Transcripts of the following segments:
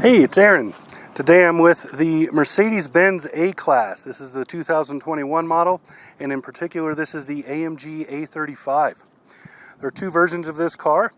Hey, it's Aaron. Today I'm with the Mercedes-Benz A-Class. This is the 2021 model, and in particular this is the AMG A35. There are two versions of this car.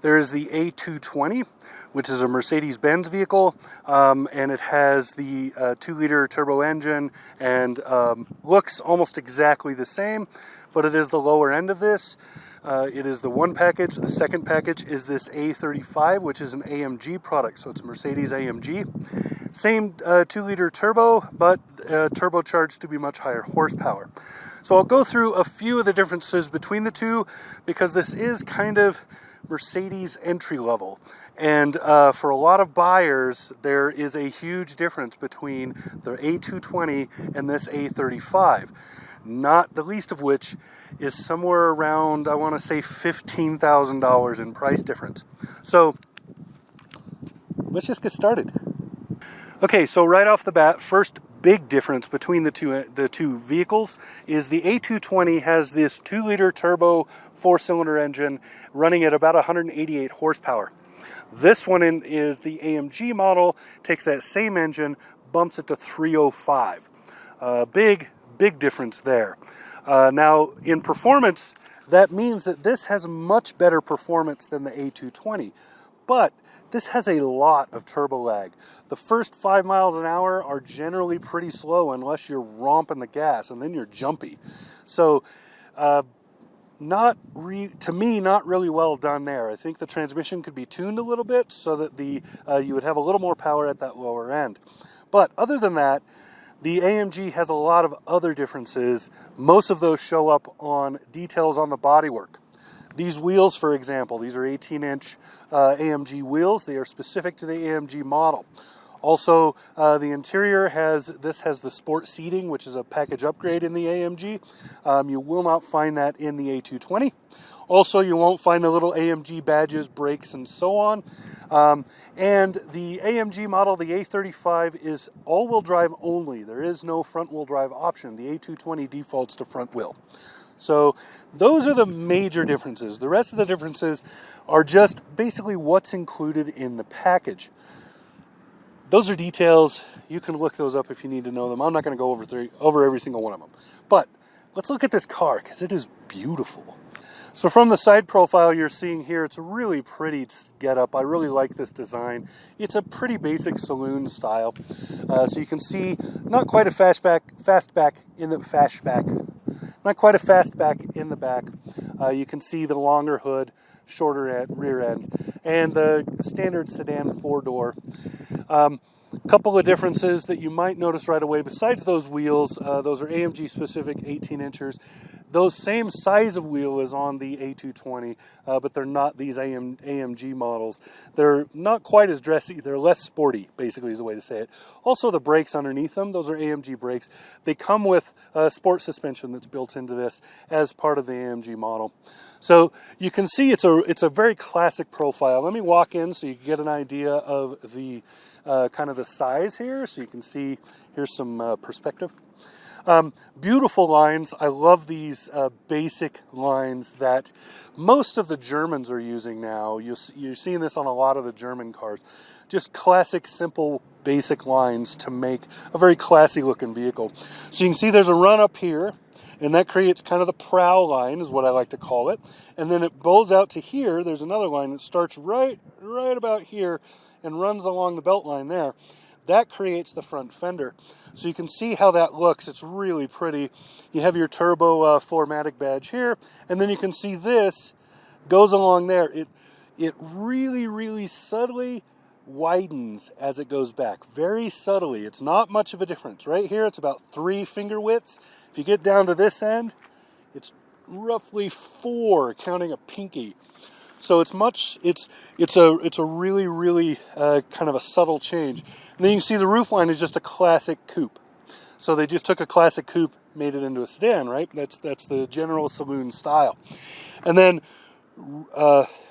There is the A220, which is a Mercedes-Benz vehicle, and it has the 2-liter turbo engine and looks almost exactly the same, but it is the lower end of this. It is the one package. The second package is this A35, which is an AMG product, so it's Mercedes-AMG. Same 2-liter turbo, but turbocharged to be much higher horsepower. So I'll go through a few of the differences between the two, because this is kind of Mercedes entry level. And for a lot of buyers, there is a huge difference between the A220 and this A35. Not the least of which is somewhere around, I want to say, $15,000 in price difference. So let's just get started. Okay, so right off the bat, first big difference between the two vehicles is the A220 has this 2-liter turbo 4-cylinder engine running at about 188 horsepower. This one is the AMG model, takes that same engine, bumps it to 305. Big difference there. Now, in performance, that means that this has much better performance than the A220, but this has a lot of turbo lag. The first 5 miles an hour are generally pretty slow unless you're romping the gas, and then you're jumpy. So, to me, not really well done there. I think the transmission could be tuned a little bit so that you would have a little more power at that lower end. But other than that, the AMG has a lot of other differences. Most of those show up on details on the bodywork. These wheels, for example, these are 18-inch AMG wheels. They are specific to the AMG model. Also, the interior has the sport seating, which is a package upgrade in the AMG. You will not find that in the A220. Also, you won't find the little AMG badges, brakes, and so on. And the AMG model, the A35, is all-wheel drive only. There is no front-wheel drive option. The A220 defaults to front wheel. So those are the major differences. The rest of the differences are just basically what's included in the package. Those are details. You can look those up if you need to know them. I'm not going to go over every single one of them. But let's look at this car, because it is beautiful. So from the side profile you're seeing here, it's a really pretty getup. I really like this design. It's a pretty basic saloon style. So you can see not quite a fastback in the back. You can see the longer hood, shorter rear end, and the standard sedan 4-door. Couple of differences that you might notice right away besides those wheels. Those are AMG specific 18-inchers. Those same size of wheel is on the A220, but they're not these AMG models. They're not quite as dressy. They're less sporty, basically is the way to say it. Also, the brakes underneath them, those are AMG brakes. They come with sport suspension that's built into this as part of the AMG model. So you can see it's a very classic profile. Let me walk in so you can get an idea of the kind of the size here. So you can see, here's some perspective. Beautiful lines. I love these basic lines that most of the Germans are using now. You're seeing this on a lot of the German cars. Just classic, simple, basic lines to make a very classy looking vehicle. So you can see there's a run up here, and that creates kind of the prow line, is what I like to call it. And then it bows out to here. There's another line that starts right about here and runs along the belt line there. That creates the front fender. So you can see how that looks. It's really pretty. You have your turbo 4MATIC badge here, and then you can see this goes along there. It really subtly widens as it goes back. Very subtly. It's not much of a difference. Right here, it's about 3 finger widths. If you get down to this end, it's roughly 4, counting a pinky. So it's a really kind of a subtle change. And then you can see the roofline is just a classic coupe. So they just took a classic coupe, made it into a sedan, right? That's the general saloon style. And then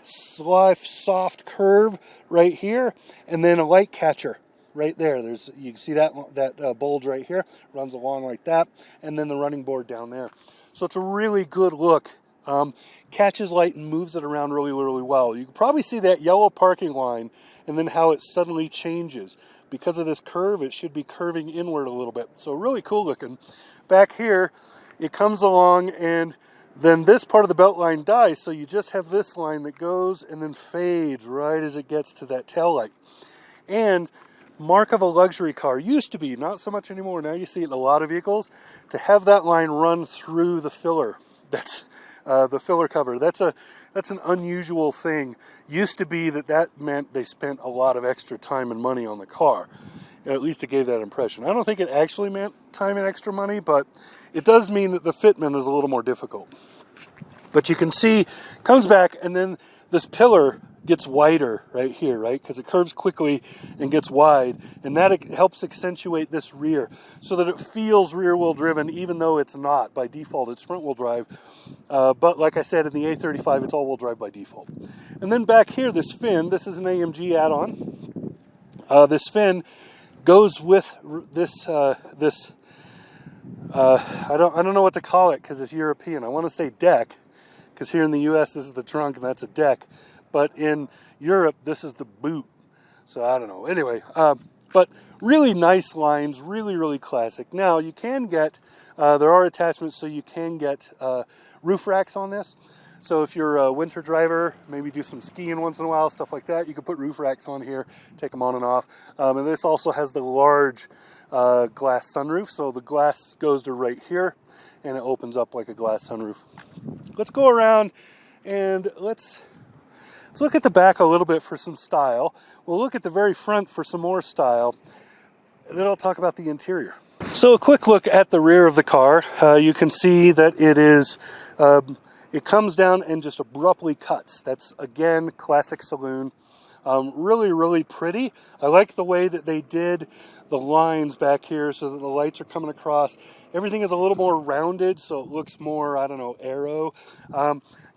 soft curve right here, and then a light catcher right there. You can see that bulge right here runs along like that, and then the running board down there. So it's a really good look catches light and moves it around really, really well. You can probably see that yellow parking line and then how it suddenly changes. Because of this curve, it should be curving inward a little bit. So really cool looking. Back here, it comes along and then this part of the belt line dies, so you just have this line that goes and then fades right as it gets to that tail light. And mark of a luxury car used to be, not so much anymore, now you see it in a lot of vehicles, to have that line run through the filler. That's the filler cover. That's an unusual thing. Used to be that meant they spent a lot of extra time and money on the car. At least it gave that impression. I don't think it actually meant time and extra money, but it does mean that the fitment is a little more difficult. But you can see, comes back, and then this pillar gets wider right here, right? Because it curves quickly and gets wide, and that helps accentuate this rear so that it feels rear-wheel driven, even though it's not. By default, it's front-wheel drive. But like I said, in the A35, it's all-wheel drive by default. And then back here, this fin, this is an AMG add-on. This fin goes with this, I don't know what to call it because it's European. I want to say deck, because here in the US, this is the trunk and that's a deck. But in Europe, this is the boot. So I don't know. Anyway, but really nice lines, really, really classic. Now, you can get, there are attachments so you can get roof racks on this. So if you're a winter driver, maybe do some skiing once in a while, stuff like that, you can put roof racks on here, take them on and off. And this also has the large glass sunroof. So the glass goes to right here and it opens up like a glass sunroof. Let's go around and let's look at the back a little bit for some style. We'll look at the very front for some more style, and then I'll talk about the interior. So a quick look at the rear of the car. You can see that it comes down and just abruptly cuts. That's, again, classic saloon. Really, really pretty. I like the way that they did the lines back here so that the lights are coming across. Everything is a little more rounded, so it looks more, I don't know, aero.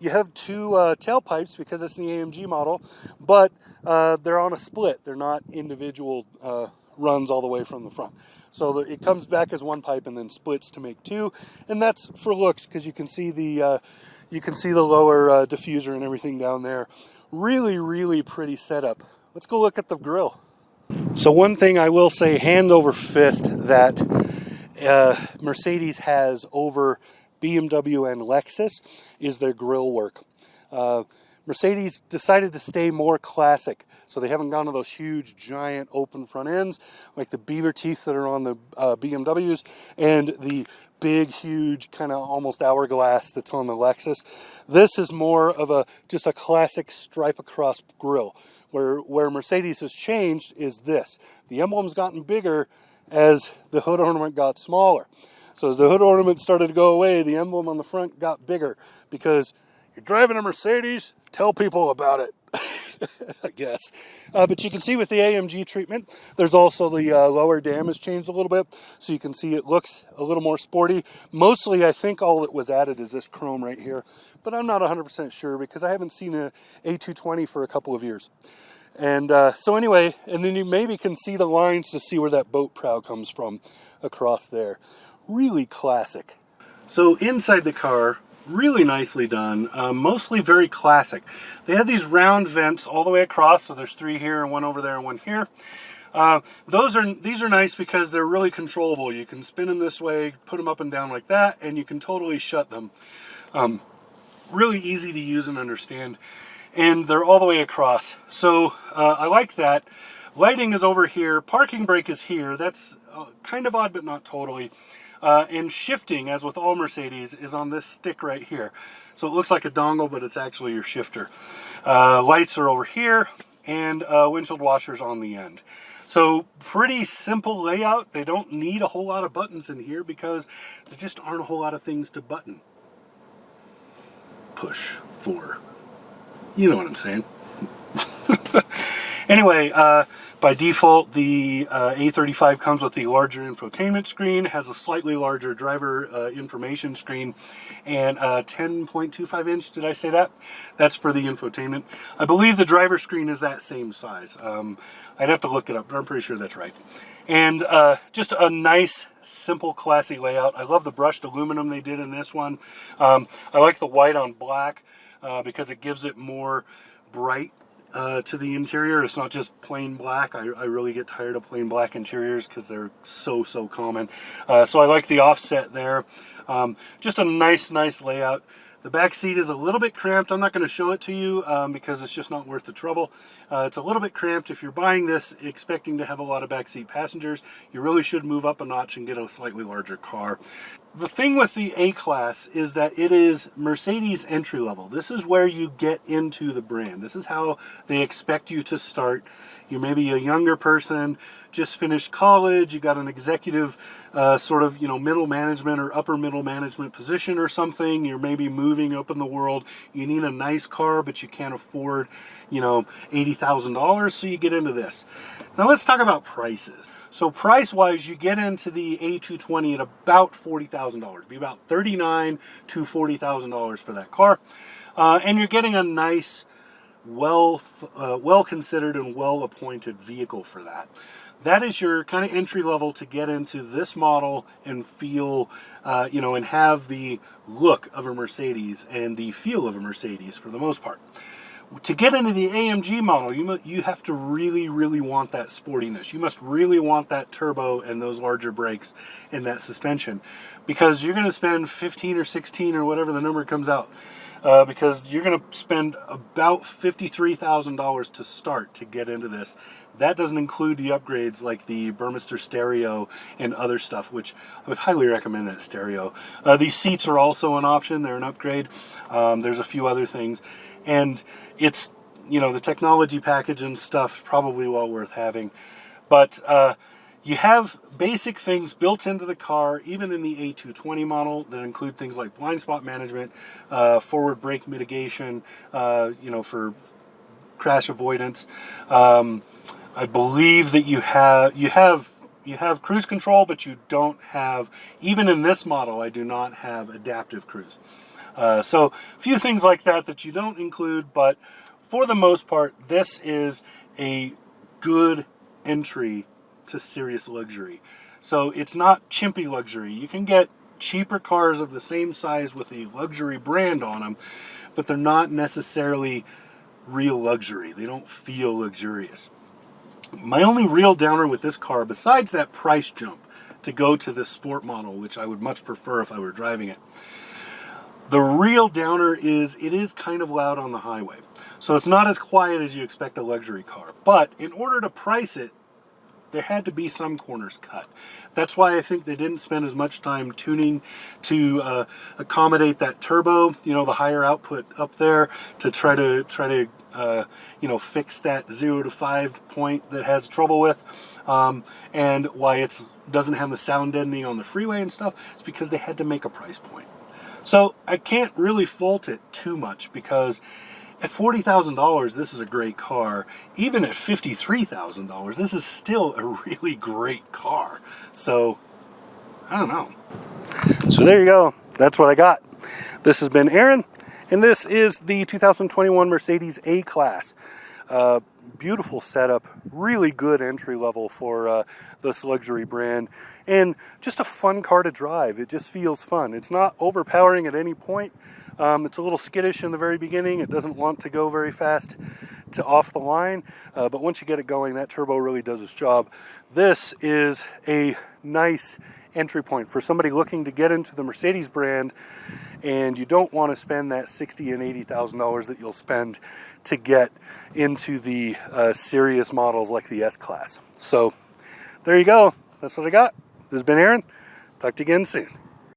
You have two tailpipes because it's the AMG model, but they're on a split. They're not individual runs all the way from the front. So it comes back as one pipe and then splits to make two, and that's for looks because you can see the lower diffuser and everything down there. Really, really pretty setup. Let's go look at the grille. So one thing I will say hand over fist that Mercedes has over BMW and Lexus is their grille work. Mercedes decided to stay more classic, so they haven't gone to those huge, giant, open front ends like the beaver teeth that are on the BMWs and the big, huge, kind of almost hourglass that's on the Lexus. This is more of just a classic stripe across grille. Where Mercedes has changed is this. The emblem's gotten bigger as the hood ornament got smaller. So as the hood ornament started to go away, the emblem on the front got bigger because you're driving a Mercedes, tell people about it, I guess. But you can see with the AMG treatment, there's also the lower dam has changed a little bit. So you can see it looks a little more sporty. Mostly, I think all that was added is this chrome right here. But I'm not 100% sure because I haven't seen an A220 for a couple of years. And so anyway, and then you maybe can see the lines to see where that boat prow comes from across there. Really classic. So inside the car, really nicely done, mostly very classic. They had these round vents all the way across, so there's three here and one over there and one here. These are nice because they're really controllable. You can spin them this way, put them up and down like that, and you can totally shut them. Really easy to use and understand. And they're all the way across. So I like that. Lighting is over here. Parking brake is here. That's kind of odd, but not totally. And shifting, as with all Mercedes, is on this stick right here. So it looks like a dongle, but it's actually your shifter. Lights are over here, and windshield washers on the end. So pretty simple layout. They don't need a whole lot of buttons in here because there just aren't a whole lot of things to button. Push for. You know what I'm saying. Anyway, by default, the A35 comes with the larger infotainment screen, has a slightly larger driver information screen, and 10.25 inch, did I say that? That's for the infotainment. I believe the driver screen is that same size. I'd have to look it up, but I'm pretty sure that's right. And just a nice, simple, classy layout. I love the brushed aluminum they did in this one. I like the white on black because it gives it more bright to the interior. It's not just plain black. I really get tired of plain black interiors because they're so common. So I like the offset there. Just a nice layout. The back seat is a little bit cramped. I'm not going to show it to you because it's just not worth the trouble. It's a little bit cramped. If you're buying this expecting to have a lot of backseat passengers, you really should move up a notch and get a slightly larger car. The thing with the A-Class is that it is Mercedes entry level. This is where you get into the brand. This is how they expect you to start. You're maybe a younger person, just finished college, you got an executive sort of, middle management or upper middle management position or something. You're maybe moving up in the world. You need a nice car, but you can't afford, $80,000, so you get into this. Now let's talk about prices. So price-wise, you get into the A220 at about $40,000. Be about $39,000 to $40,000 for that car, and you're getting a nice, well considered and well appointed vehicle for that. That is your kind of entry level to get into this model and feel, and have the look of a Mercedes and the feel of a Mercedes for the most part. To get into the AMG model, you have to really want that sportiness. You must really want that turbo and those larger brakes and that suspension, because you're going to spend 15 or 16 or whatever the number comes out. Because you're going to spend about $53,000 to start to get into this. That doesn't include the upgrades like the Burmester stereo and other stuff, which I would highly recommend that stereo. These seats are also an option. They're an upgrade. There's a few other things. And it's, the technology package and stuff is probably well worth having. But you have basic things built into the car, even in the A220 model, that include things like blind spot management, forward brake mitigation, for crash avoidance. I believe that you have cruise control, but you don't have, even in this model, I do not have adaptive cruise. So a few things like that you don't include, but for the most part, this is a good entry to serious luxury. So it's not chimpy luxury. You can get cheaper cars of the same size with a luxury brand on them, but they're not necessarily real luxury. They don't feel luxurious. My only real downer with this car, besides that price jump to go to the sport model, which I would much prefer if I were driving it, the real downer is it is kind of loud on the highway. So it's not as quiet as you expect a luxury car. But in order to price it, there had to be some corners cut. That's why I think they didn't spend as much time tuning to accommodate that turbo, the higher output up there, to try to fix that 0 to 5 point that has trouble with, and why it doesn't have the sound deadening on the freeway and stuff. It's because they had to make a price point. So I can't really fault it too much, because at $40,000, this is a great car. Even at $53,000, this is still a really great car. So, I don't know. So there you go. That's what I got. This has been Aaron, and this is the 2021 Mercedes A-Class. Beautiful setup, really good entry level for this luxury brand, and just a fun car to drive. It just feels fun. It's not overpowering at any point. It's a little skittish in the very beginning. It doesn't want to go very fast to off the line, but once you get it going, that turbo really does its job. This is a nice entry point for somebody looking to get into the Mercedes brand, and you don't want to spend that $60,000 and $80,000 that you'll spend to get into the serious models like the S-Class. So there you go. That's what I got. This has been Aaron. Talk to you again soon.